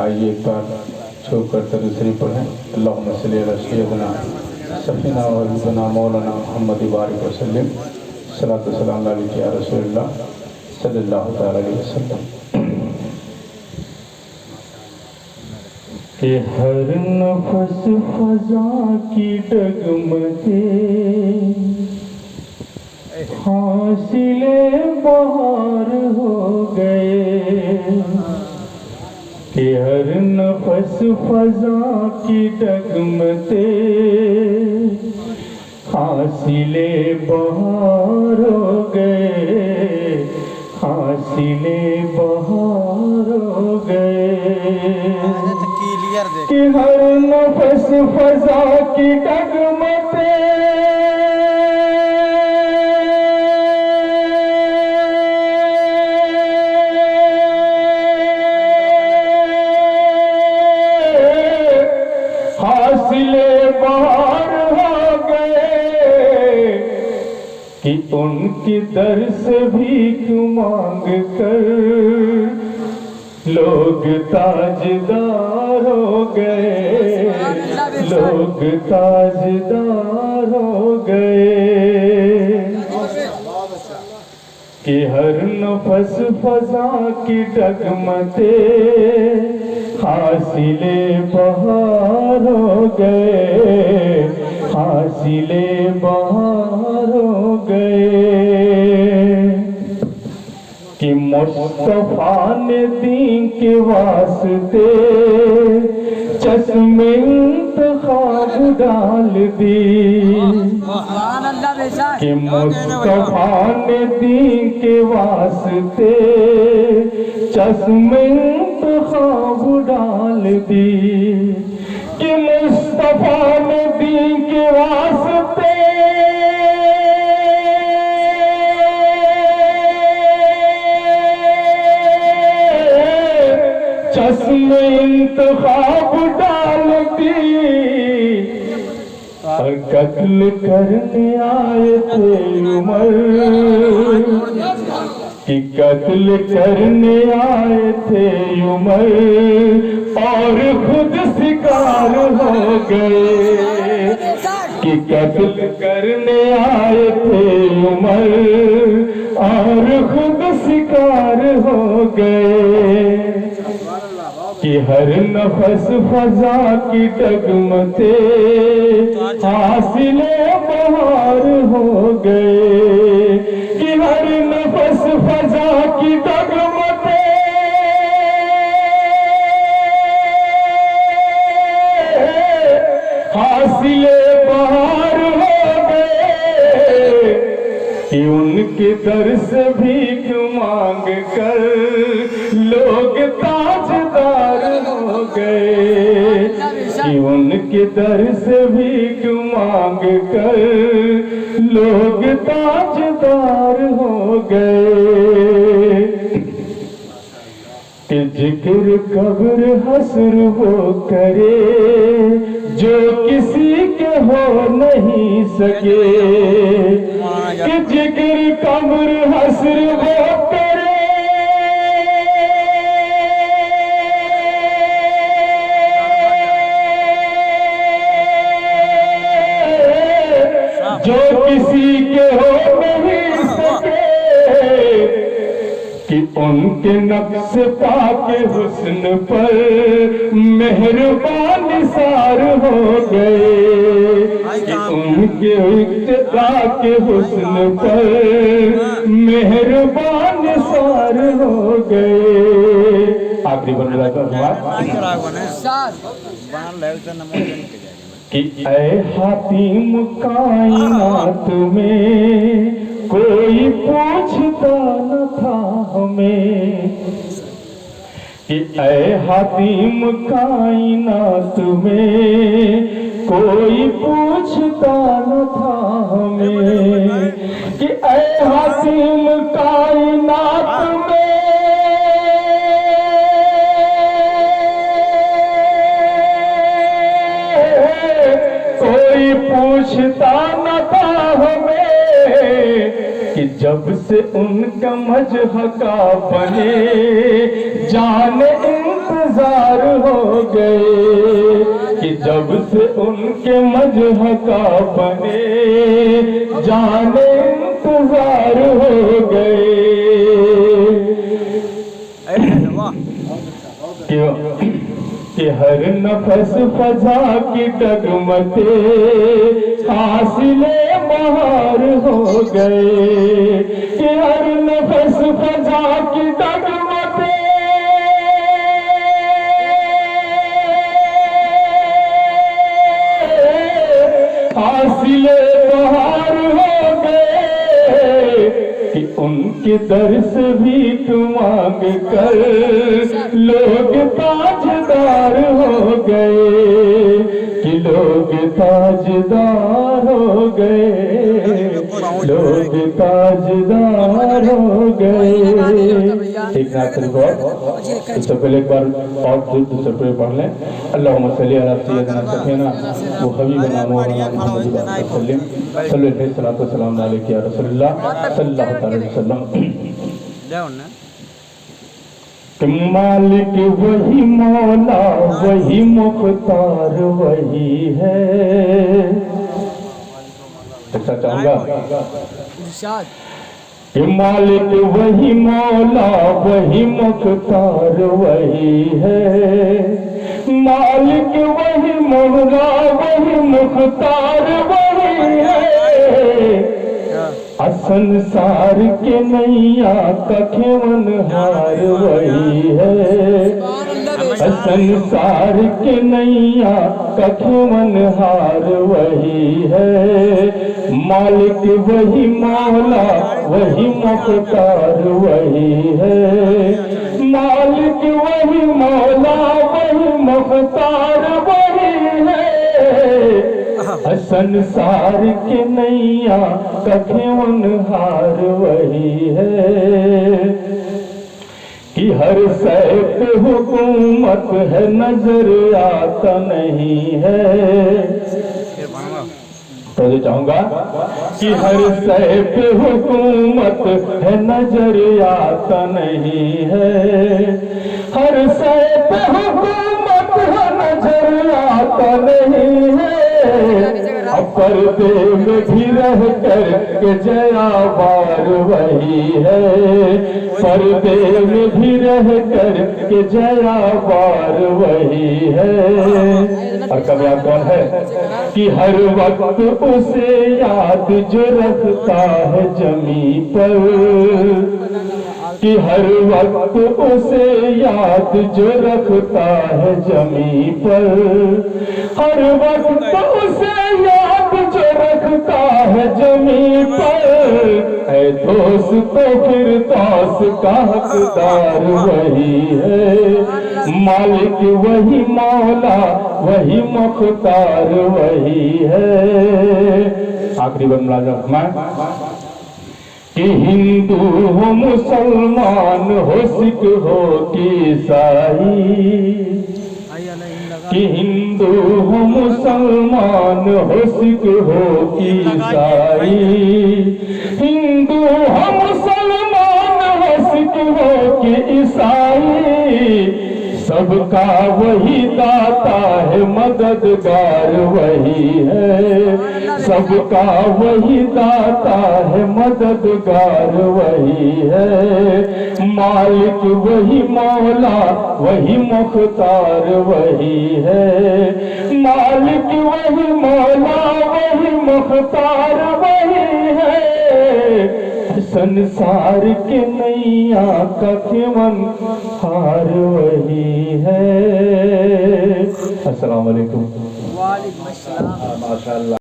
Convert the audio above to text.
आइए एक बार छूकर दूसरी पढ़ें। अल्लाहुम्मा सल्ली अला सय्यिदिना सफ़ीना व हबीबना मौलाना मुहम्मद बारिक वसल्लम सलातो सलाम अलैका या रसूलल्लाह सल्लल्लाहु तआला अलैहि वसल्लम। कि हर नफस फजा की डगमगे हासिले बहार हो गए, कि हर नफस फजा की डगमगे हासिले बहार हो गए, हासिले बहार हो गए। कि हर नफस फजा की डगमगे हासिले बहार हो गए, कि उनकी दर से भीख मांग कर लोग ताजदार हो गए, लोग ताजदार हो गए। कि हर नफस फजा की डगमगे हासिले बहार हो गए, हासिले बहार हो गए। कि मुस्तफा ने दीन के वास्ते चश्मे इंतखाब डाल दी, कि मुस्तफा ने दीन के वास्ते चश्मे इंतखाब डाल दी, कि मुस्तफा ने दीन के वास्ते चश्मे इंतखाब डाल दी। और कत्ल करने आए थे उमर, कि कत्ल करने आए थे उमर और खुद शिकार हो गए, कि कत्ल करने आए थे उमर और खुद शिकार हो गए। कि हर नफस फजा की डगमगे हासिले बहार हो गए, कि हर नफस फजा की डगमगे हासिले बहार हो गए, कि उनके दर से भीख मांग कर लोग ताजदार हो गए, कि उनके दर से भीख मांग कर लोग ताजदार हो गए। कि जिक्र कब्र हस्र वो करे जो किसी के हो नहीं सके, कि जिक्र कब्र हस्र वो करे जो किसी के हो नहीं सके, कि उनके नक्श पाके हुस्न पर मेहरबान निसार हो गए, कि उनके इक्तदा के हुस्न पर मेहरबान निसार हो गए। आखिरी बंदा कि ऐ हातिम कायनात में कोई पूछता न था हमें, कि ऐ हातिम कायनात में कोई पूछता न था हमें, कि ऐ हातिम कायनात में कोई पूछता न था हमें, कि जब से उनका मजहका बने जाने इंतजार हो गए, कि जब से उनके मजहका बने जाने इंतजार हो गए। कि हर नफस फजा की डगमते हासिले बहार हो गए, कि हर नफस फजा की डगमते हासिले बहार हो गए, कि उनके दर से भीख मांग कर लोग ताजदार हो गए, कि लोग ताजदार हो गए, लोग ताजदार हो गए। एक नात इससे पहले एक बार और दूसरे पे पढ़ लें। अल्लाहुम्मा सल्ली अला सय्यिदना सफीना व हबीबना मौलाना मुहम्मद वसल्लम सल्लल्लाहु अलैहि या रसूलुल्लाह सल्लल्लाहु अलैहि वसल्लम। मालिक वही मौला वही मुख्तार वही है। ऐसा चाहूंगा कि मालिक वही मौला वही मुख्तार वही है, मालिक वही मौला वही मुख्तार वही है। संसार के नैया का खेवनहार वही है, संसार के नैया का खेवनहार वही है। मालिक वही मौला वही मुख्तार वही है, मालिक वही मौला वही मुख्तार वही है। संसार के नैया का खेवनहार वही है, कि हर शय पे हुकूमत है नजर आता नहीं है। तो चाहूंगा कि हर शय पे हुकूमत है नजर आता नहीं है, हर शय पे हुकूमत है नजर आता नहीं है। पर्दे में भी रह कर के जया बार वही है, पर्दे में भी रह कर के जया बार वही है। और कामयाब कौन है कि हर वक्त उसे याद जो रखता है जमी पर, कि हर वक्त उसे याद जो रखता है जमी पर, हर वक्त उसे याद जो रखता है जमी पर। है दोस्त तो फिर दोस्त का हकदार वही है, मालिक वही मौला वही मुख्तार वही है। आखिरी बार मुलाज़ा कि हिंदू हो मुसलमान हो सिख हो कि ईसाई, कि हिंदू हो मुसलमान हो सिख हो कि ईसाई, हिंदू हो मुसलमान हो सिख हो कि ईसाई। सबका वही दाता है मददगार वही है, सबका वही दाता है मददगार वही है। मालिक वही मौला वही मुख्तार वही है, मालिक वही मौला वही मुख्तार वही है। संसार के नैया का खेवनहार वही है। अस्सलाम वालेकुम। वालेकुम अस्सलाम। माशाअल्लाह।